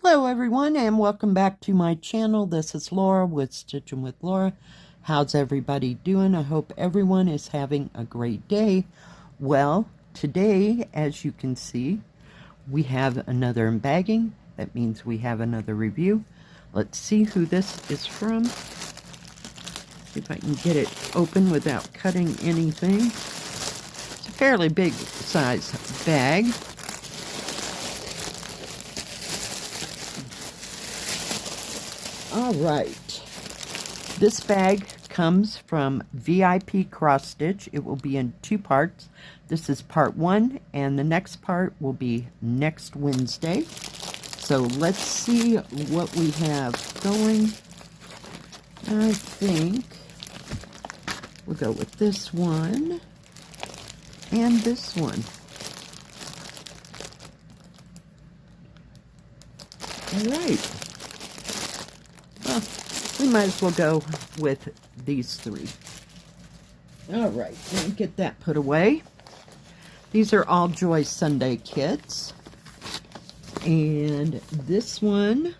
Hello everyone and welcome back to my channel. This is Laura with Stitching with Laura. How's everybody doing? I hope everyone is having a great day. Well, today, as you can see, we have another embagging. That means we have another review. Let's see who this is from. See if I can get it open without cutting anything. It's a fairly big size bag. All right, this bag comes from VIPCrossStitch. It will be in two parts. This is part one, and the next part will be next Wednesday. So let's see what we have going. I think we'll go with this one and this one. All right. Well, we might as well go with these three. All right, let me get that put away. These are all Joy Sunday kits. And this one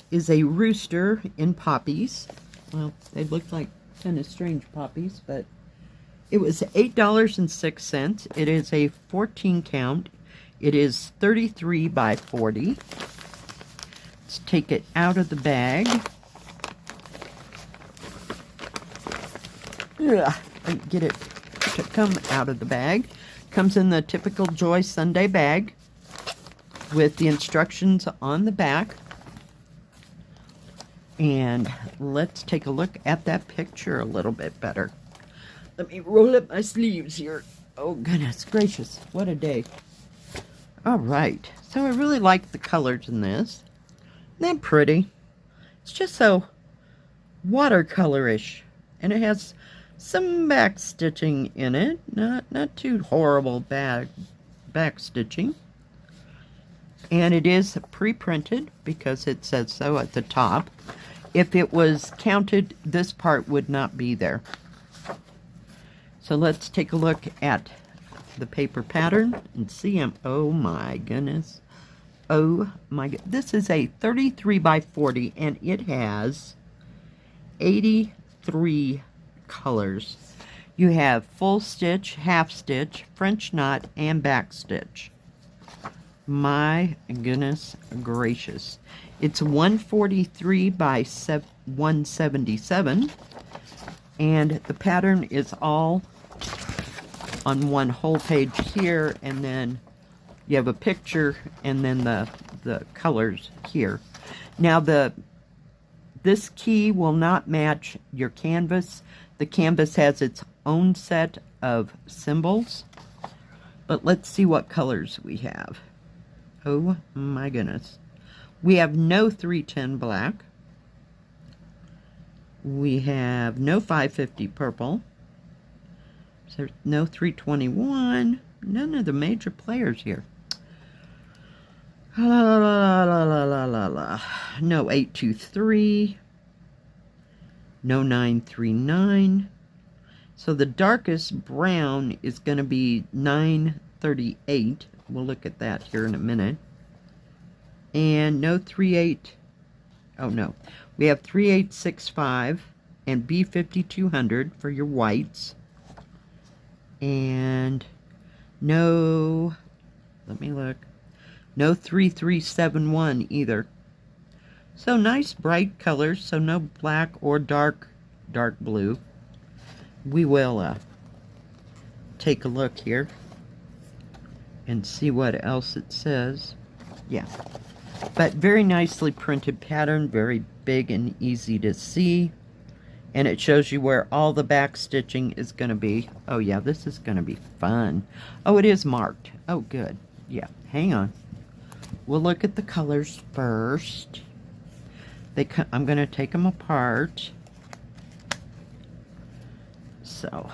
is a rooster in poppies. Well, they look like kind of strange poppies, but it was $8.06. It is a 14 count. It is 33 by 40. Let's take it out of the bag. And get it to come out of the bag. Comes in the typical Joy Sunday bag with the instructions on the back. And let's take a look at that picture a little bit better. Let me roll up my sleeves here. Oh, goodness gracious, what a day. All right, so I really like the colors in this. Isn't that pretty? It's just so watercolorish, and it has some back stitching in it. Not too horrible back stitching. And it is pre-printed because it says so at the top. If it was counted, this part would not be there. So let's take a look at the paper pattern and see them. Oh my goodness. Oh my god. This is a 33 by 40 and it has 83 colors. You have full stitch, half stitch, French knot, and back stitch. My goodness gracious. It's 143 by 177, and the pattern is all on one whole page here, and then you have a picture and then the colors here. Now this key will not match your canvas. The canvas has its own set of symbols, but let's see what colors we have. Oh my goodness. We have no 310 black. We have no 550 purple. So there's no 321. None of the major players here. La, la, la, la, la, la, la. No 823. No 939. So the darkest brown is going to be 938. We'll look at that here in a minute. And no 38. Oh no. We have 3865 and B5200 for your whites. And no, let me look. No 3371 either. So nice bright colors, so no black or dark blue. We will take a look here and see what else it says. Yeah, but very nicely printed pattern, very big and easy to see. And it shows you where all the back stitching is going to be. Oh yeah, this is going to be fun. Oh, it is marked. Oh, good. Yeah, hang on. We'll look at the colors first. I'm going to take them apart. So,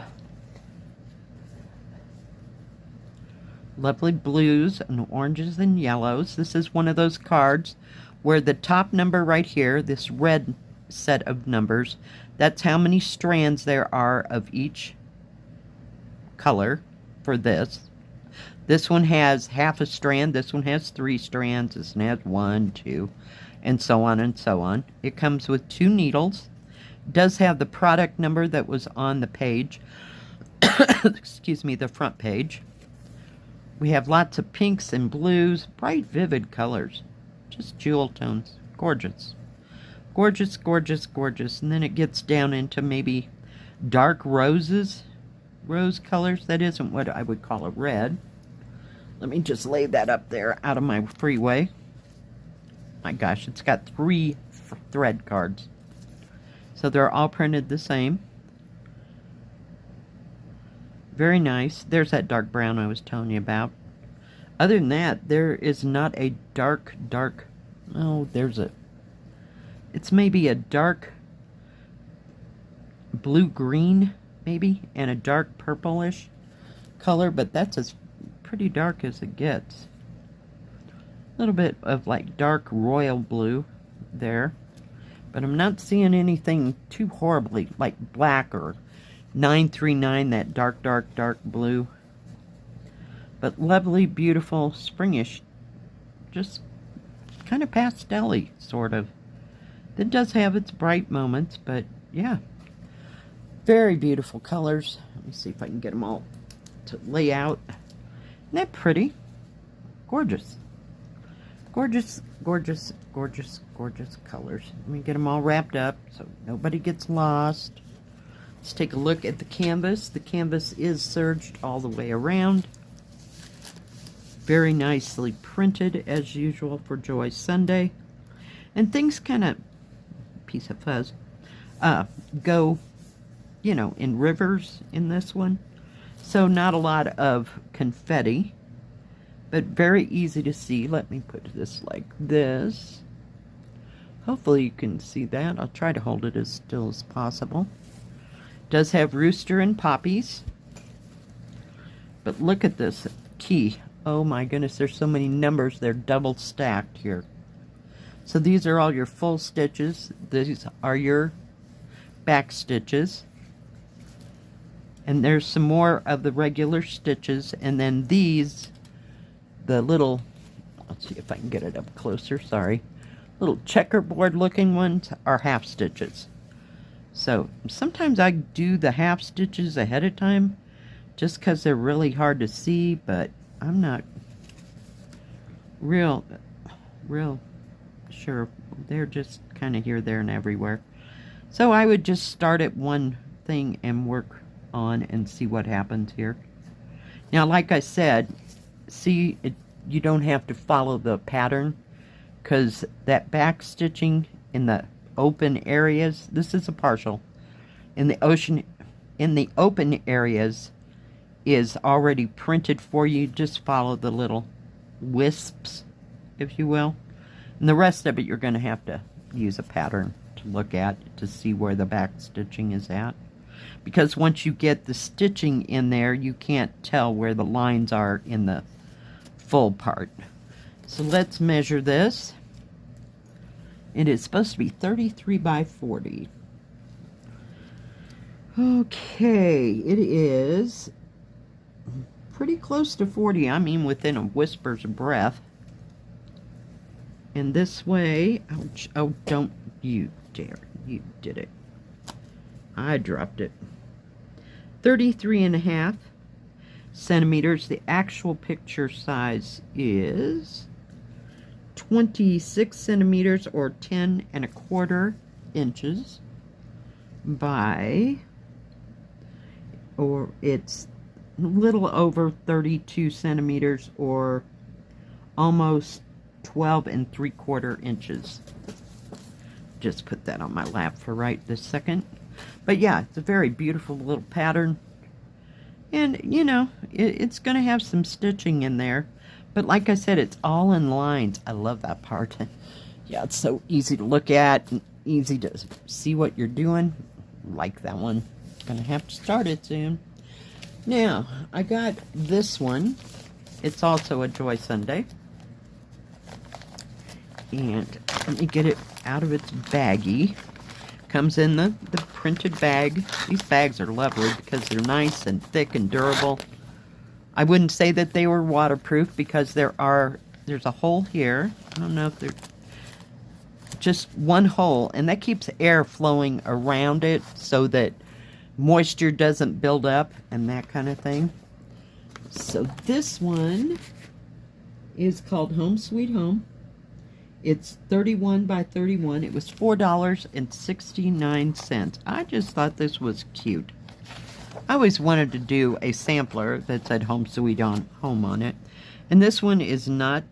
lovely blues and oranges and yellows. This is one of those cards where the top number right here, this red set of numbers, that's how many strands there are of each color for this. This one has half a strand. This one has 3 strands. This one has 1, 2, and so on and so on. It comes with 2 needles. It does have the product number that was on the page. Excuse me, the front page. We have lots of pinks and blues, bright, vivid colors. Just jewel tones. Gorgeous. Gorgeous, gorgeous, gorgeous. And then it gets down into maybe dark roses. Rose colors. That isn't what I would call a red. Let me just lay that up there out of my freeway. My gosh, it's got 3 thread cards. So they're all printed the same. Very nice. There's that dark brown I was telling you about. Other than that, there is not a dark, oh, there's a, it's maybe a dark blue-green, maybe, and a dark purplish color, but that's as pretty dark as it gets. A little bit of like dark royal blue there, but I'm not seeing anything too horribly like black or 939, that dark blue. But lovely, beautiful, springish, just kind of pastel-y, sort of. It does have its bright moments, but yeah. Very beautiful colors. Let me see if I can get them all to lay out. Isn't that pretty? Gorgeous. Gorgeous, gorgeous, gorgeous, gorgeous colors. Let me get them all wrapped up so nobody gets lost. Let's take a look at the canvas. The canvas is serged all the way around. Very nicely printed, as usual, for Joy Sunday. And things kind of, piece of fuzz, go, you know, in rivers in this one. So not a lot of confetti, but very easy to see. Let me put this like this. Hopefully you can see that. I'll try to hold it as still as possible. Does have Rooster and Poppies. But look at this key. Oh my goodness, there's so many numbers. They're double stacked here. So these are all your full stitches. These are your back stitches. And there's some more of the regular stitches. And then these, the little, let's see if I can get it up closer, sorry. Little checkerboard looking ones are half stitches. So sometimes I do the half stitches ahead of time just because they're really hard to see, but I'm not real sure. They're just kind of here, there, and everywhere. So I would just start at one thing and work on and see what happens here. Now, like I said, see, you don't have to follow the pattern because that back stitching in the open areas, this is a partial, in the open areas is already printed for you. Just follow the little wisps, if you will, and the rest of it you're going to have to use a pattern to look at to see where the back stitching is at, because once you get the stitching in there you can't tell where the lines are in the full part. So let's measure this. It is supposed to be 33 by 40. Okay, it is pretty close to 40. I mean, within a whisper's breath. And this way, ouch, oh, don't you dare. You did it. I dropped it. 33.5 centimeters. The actual picture size is 26 centimeters, or 10.25 inches by, or it's a little over 32 centimeters, or almost 12.75 inches. Just put that on my lap for right this second. But yeah, it's a very beautiful little pattern. And, you know, it's going to have some stitching in there. But like I said, it's all in lines. I love that part. Yeah, it's so easy to look at and easy to see what you're doing. Like that one. Gonna have to start it soon. Now, I got this one. It's also a Joy Sunday. And let me get it out of its baggie. Comes in the printed bag. These bags are lovely because they're nice and thick and durable. I wouldn't say that they were waterproof because there's a hole here. I don't know if there's just one hole, and that keeps air flowing around it so that moisture doesn't build up and that kind of thing. So this one is called Home Sweet Home. It's 31 by 31. It was $4.69. I just thought this was cute. I always wanted to do a sampler that said Home Sweet Home on it. And this one is not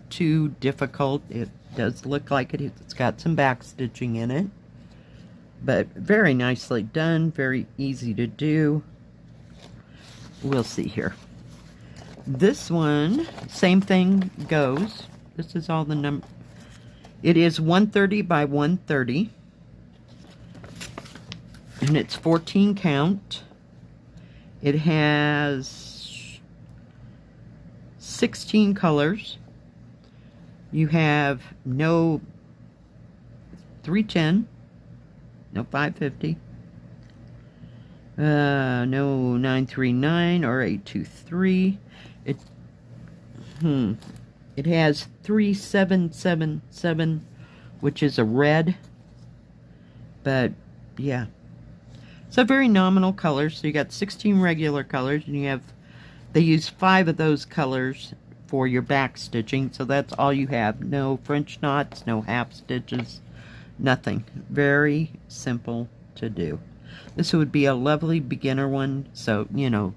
too difficult. It does look like it. It's got some back stitching in it. But very nicely done. Very easy to do. We'll see here. This one, same thing goes. This is all the number. It is 130 by 130. And it's 14 count. It has 16 colors. You have no 310, no 550, no 939 or 823. It has 3777, which is a red. But yeah. So very nominal colors. So you got 16 regular colors, and they use 5 of those colors for your back stitching. So that's all you have. No French knots, no half stitches, nothing. Very simple to do. This would be a lovely beginner one. So, you know,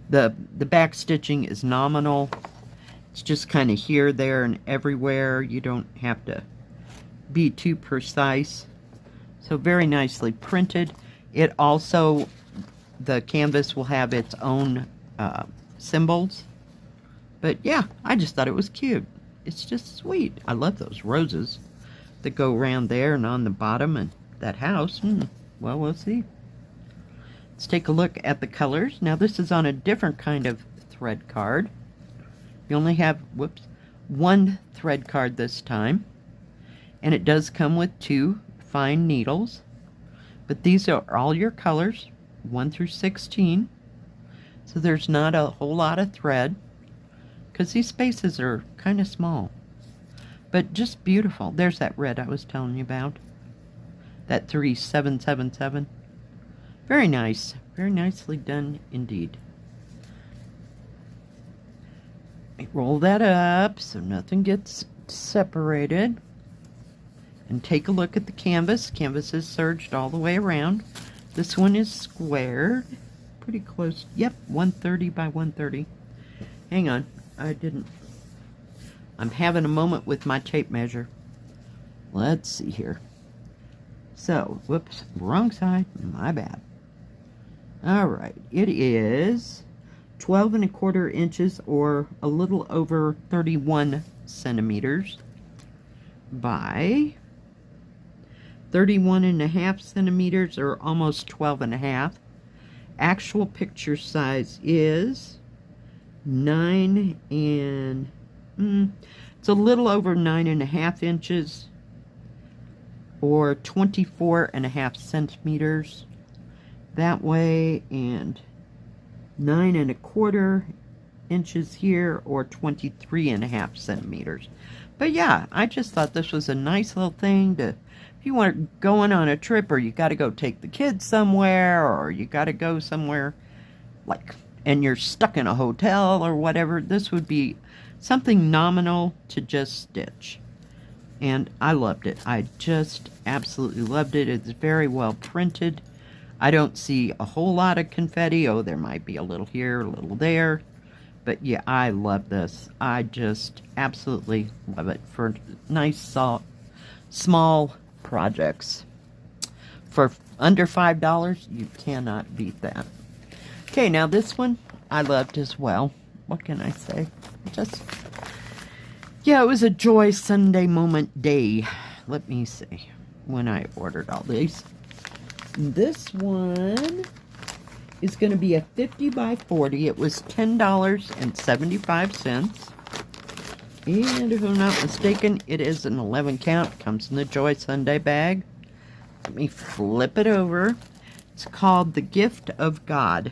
the back stitching is nominal. It's just kind of here, there, and everywhere. You don't have to be too precise. So very nicely printed. It also, the canvas will have its own symbols. But yeah, I just thought it was cute. It's just sweet. I love those roses that go around there and on the bottom and that house. Well, we'll see. Let's take a look at the colors. Now this is on a different kind of thread card. You only have, one thread card this time. And it does come with 2 fine needles. But these are all your colors, 1 through 16. So there's not a whole lot of thread, because these spaces are kind of small. But just beautiful. There's that red I was telling you about. That 3777. Very nice. Very nicely done indeed. Roll that up so nothing gets separated. And take a look at the canvas. Canvas is serged all the way around. This one is squared. Pretty close. Yep, 130 by 130. Hang on. I'm having a moment with my tape measure. Let's see here. So, whoops, wrong side. My bad. Alright, it is 12 1/4 inches, or a little over 31 centimeters by 31.5 centimeters, or almost 12.5. Actual picture size is 9 and it's a little over 9.5 inches, or 24.5 centimeters that way, and 9 1/4 inches here, or 23.5 centimeters. But yeah, I just thought this was a nice little thing to, if you want going on a trip, or you got to go take the kids somewhere, or you got to go somewhere like, and you're stuck in a hotel or whatever, this would be something nominal to just stitch. And I loved it. I just absolutely loved it. It's very well printed. I don't see a whole lot of confetti. Oh, there might be a little here, a little there. But yeah, I love this. I just absolutely love it for nice, small projects. For under $5, you cannot beat that. Okay, now this one I loved as well. What can I say? Yeah, it was a joy Sunday moment day. Let me see when I ordered all these. This one is going to be a 50 by 40. It was $10.75. And if I'm not mistaken, it is an 11 count. Comes in the Joy Sunday bag. Let me flip it over. It's called The Gift of God.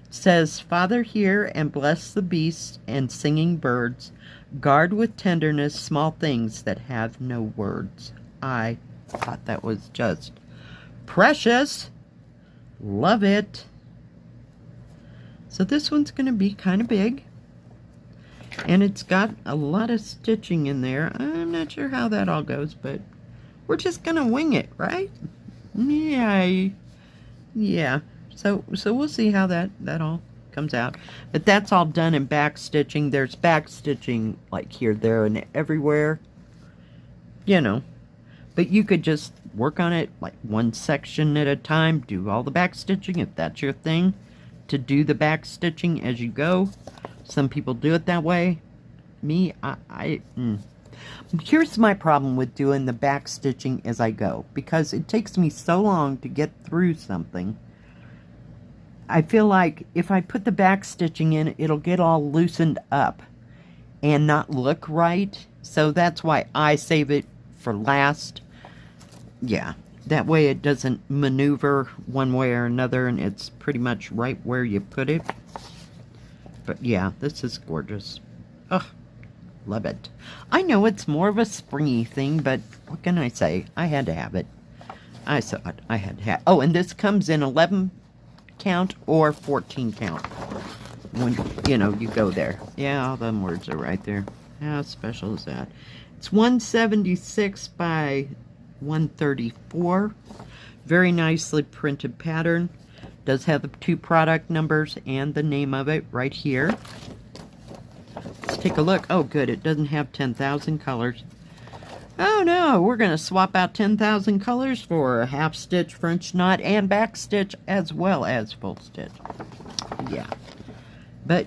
says, Father, hear and bless the beasts and singing birds. Guard with tenderness small things that have no words. I thought that was just precious. Love it. So this one's going to be kind of big. And it's got a lot of stitching in there. I'm not sure how that all goes, but we're just going to wing it, right? Yeah. So we'll see how that all comes out. But that's all done in back stitching. There's back stitching like here, there, and everywhere. You know. But you could just work on it like one section at a time. Do all the back stitching if that's your thing. To do the back stitching as you go. Some people do it that way. Me, Here's my problem with doing the back stitching as I go. Because it takes me so long to get through something. I feel like if I put the back stitching in, it'll get all loosened up. And not look right. So that's why I save it for last. Yeah. That way it doesn't maneuver one way or another. And it's pretty much right where you put it. But yeah, this is gorgeous. Ugh, love it. I know it's more of a springy thing, but what can I say? I had to have it. I saw it. I had to have it. Oh, and this comes in 11 count or 14 count. When, you know, you go there. Yeah, all them words are right there. How special is that? It's 176 by 134. Very nicely printed pattern. Does have the 2 product numbers and the name of it right here. Let's take a look. Oh, good. It doesn't have 10,000 colors. Oh, no. We're going to swap out 10,000 colors for a half stitch, French knot, and back stitch, as well as full stitch. Yeah. But,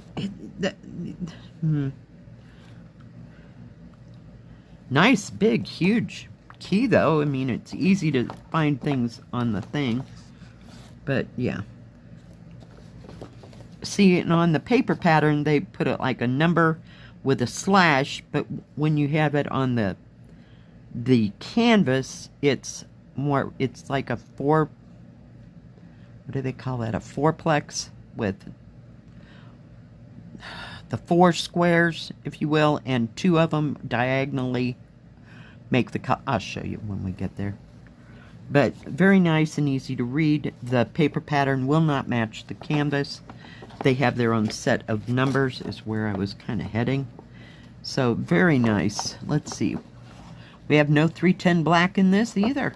nice, big, huge key, though. I mean, it's easy to find things on the thing. But, yeah. See, and on the paper pattern, they put it like a number with a slash, but when you have it on the canvas, it's more, it's like a what do they call that? A fourplex with the 4 squares, if you will, and 2 of them diagonally make the I'll show you when we get there. But very nice and easy to read. The paper pattern will not match the canvas. They have their own set of numbers, is where I was kind of heading. So, very nice. Let's see. We have no 310 black in this either.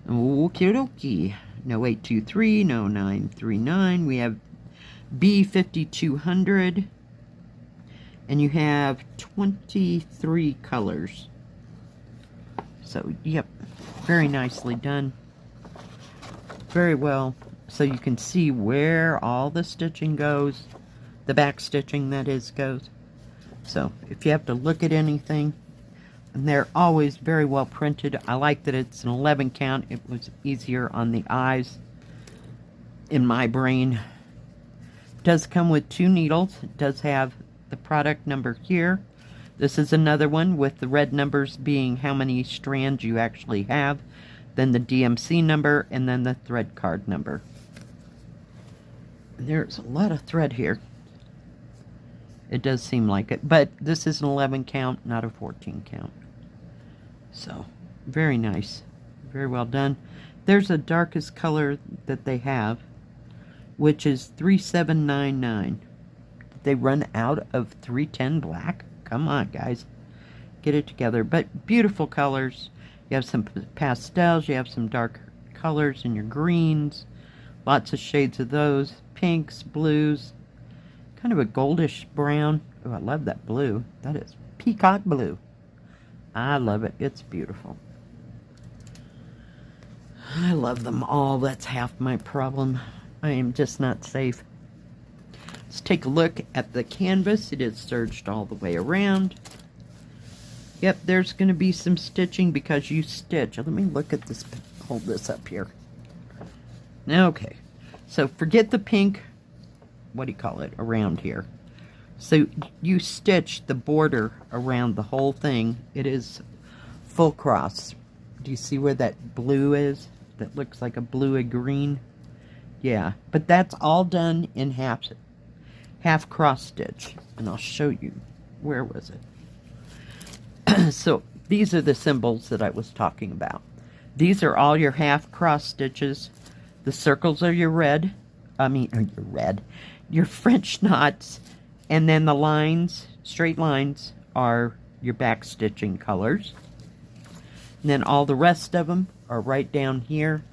Okie dokie. No 823, no 939. We have B5200. And you have 23 colors. So, yep. Very nicely done. Very well. So you can see where all the stitching goes. The back stitching, that is, goes. So, if you have to look at anything, and they're always very well printed. I like that it's an 11 count. It was easier on the eyes in my brain. It does come with 2 needles. It does have the product number here. This is another one with the red numbers being how many strands you actually have. Then the DMC number, and then the thread card number. There's a lot of thread here. It does seem like it. But this is an 11 count, not a 14 count. So, very nice. Very well done. There's the darkest color that they have, which is 3799. Did they run out of 310 black? Come on, guys. Get it together. But beautiful colors. You have some pastels. You have some dark colors in your greens. Lots of shades of those. Pinks, blues. Kind of a goldish brown. Oh, I love that blue. That is peacock blue. I love it. It's beautiful. I love them all. That's half my problem. I am just not safe. Let's take a look at the canvas. It is serged all the way around. Yep, there's going to be some stitching because you stitch. Let me look at this. Hold this up here. Okay. So forget the pink, what do you call it, around here. So you stitch the border around the whole thing. It is full cross. Do you see where that blue is? That looks like a bluey green. Yeah, but that's all done in half cross stitch, and I'll show you. Where was it? So these are the symbols that I was talking about. These are all your half cross stitches. The circles are your your French knots, and then the lines, straight lines, are your back stitching colors. And then all the rest of them are right down here,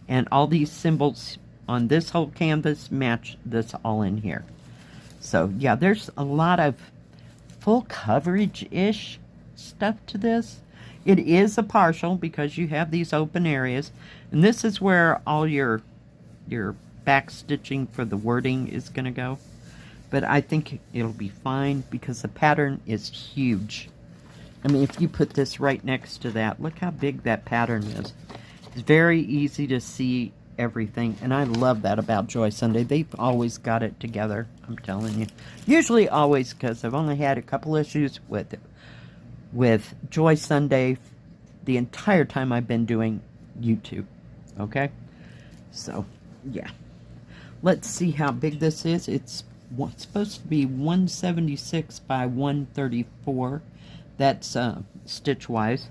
and all these symbols on this whole canvas match this all in here. So yeah, there's a lot of full coverage-ish stuff to this. It is a partial because you have these open areas, and this is where all your back stitching for the wording is going to go. But I think it'll be fine because the pattern is huge. I mean, if you put this right next to that, look how big that pattern is. It's very easy to see everything, and I love that about Joy Sunday. They've always got it together, I'm telling you. Usually always, because I've only had a couple issues with Joy Sunday the entire time I've been doing YouTube. Okay? So, yeah. Let's see how big this is. It's supposed to be 176 by 134. That's stitch-wise.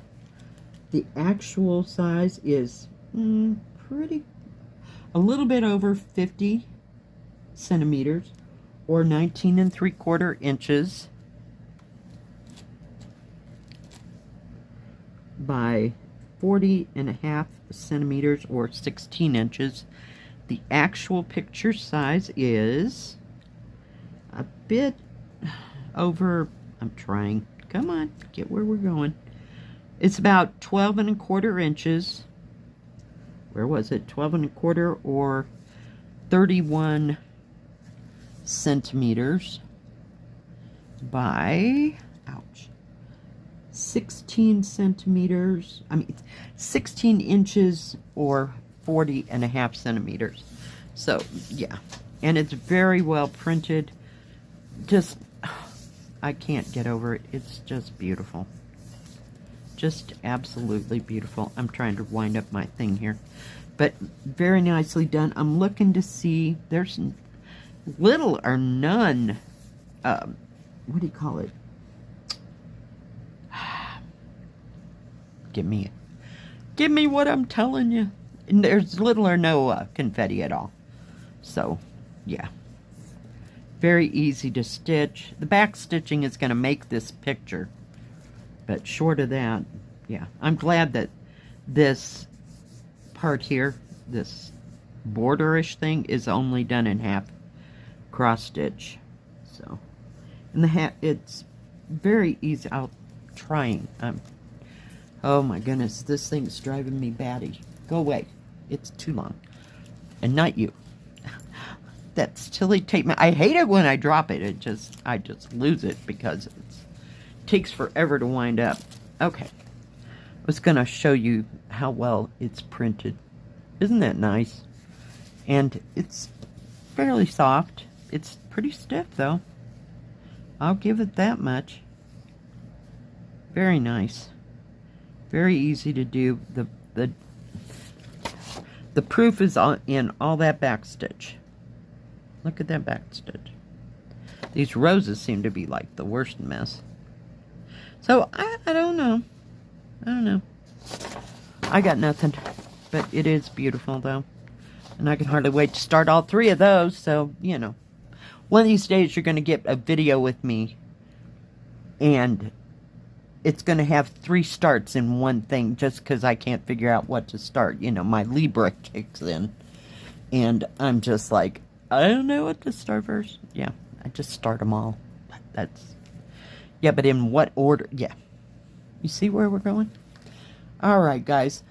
The actual size is a little bit over 50 centimeters, or 19 3/4 inches by 40.5 centimeters, or 16 inches. The actual picture size is a bit over, I'm trying, come on, get where we're going. It's about 12 1/4 inches. Where was it? 12 1/4 or 31 centimeters by, ouch, 16 centimeters. I mean, 16 inches or 40.5 centimeters. So, yeah. And it's very well printed. Just, I can't get over it. It's just beautiful. Just absolutely beautiful. I'm trying to wind up my thing here. But very nicely done. I'm looking to see, there's little or none, what do you call it? Give me what I'm telling you. And there's little or no confetti at all. So, yeah. Very easy to stitch. The back stitching is going to make this picture. But short of that, yeah. I'm glad that this part here, this borderish thing, is only done in half cross stitch. So, and it's very easy. Trying. Oh my goodness, this thing's driving me batty. Go away. It's too long. And not you. That silly tape. I hate it when I drop it. I just lose it because it takes forever to wind up. Okay. I was going to show you how well it's printed. Isn't that nice? And it's fairly soft. It's pretty stiff though. I'll give it that much. Very nice. Very easy to do. The proof is in all that back stitch. Look at that back stitch. These roses seem to be like the worst mess. So, I don't know. I don't know. I got nothing. But it is beautiful, though. And I can hardly wait to start all three of those. So, you know. One of these days, you're going to get a video with me. And it's going to have 3 starts in one thing. Just because I can't figure out what to start. You know, my Libra kicks in. And I'm just like, I don't know what to start first. Yeah, I just start them all. Yeah, but in what order? Yeah. You see where we're going? Alright, guys.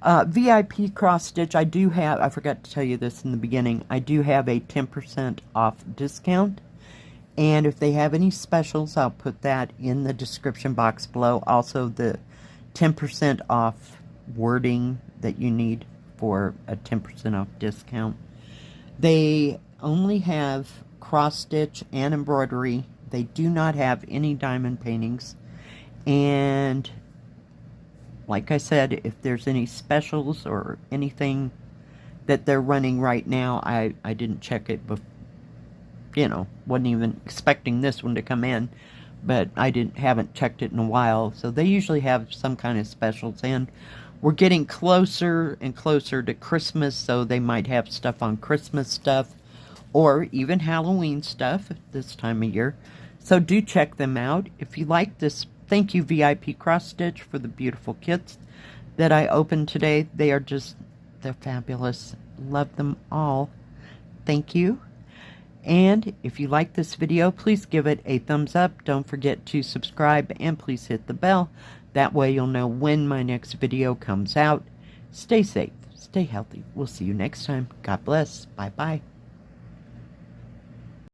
VIPCrossStitch, I do have, I forgot to tell you this in the beginning, I do have a 10% off discount. And if they have any specials, I'll put that in the description box below. Also, the 10% off wording that you need for a 10% off discount. They only have cross stitch and embroidery. They do not have any diamond paintings. And like I said, if there's any specials or anything that they're running right now. I didn't check it before, you know, wasn't even expecting this one to come in, but I haven't checked it in a while. So they usually have some kind of specials in. We're getting closer and closer to Christmas, so they might have stuff on Christmas stuff or even Halloween stuff this time of year. So do check them out. If you like this, thank you VIPCrossStitch for the beautiful kits that I opened today. They're fabulous. Love them all. Thank you. And if you like this video, please give it a thumbs up. Don't forget to subscribe and please hit the bell. That way you'll know when my next video comes out. Stay safe. Stay healthy. We'll see you next time. God bless. Bye-bye.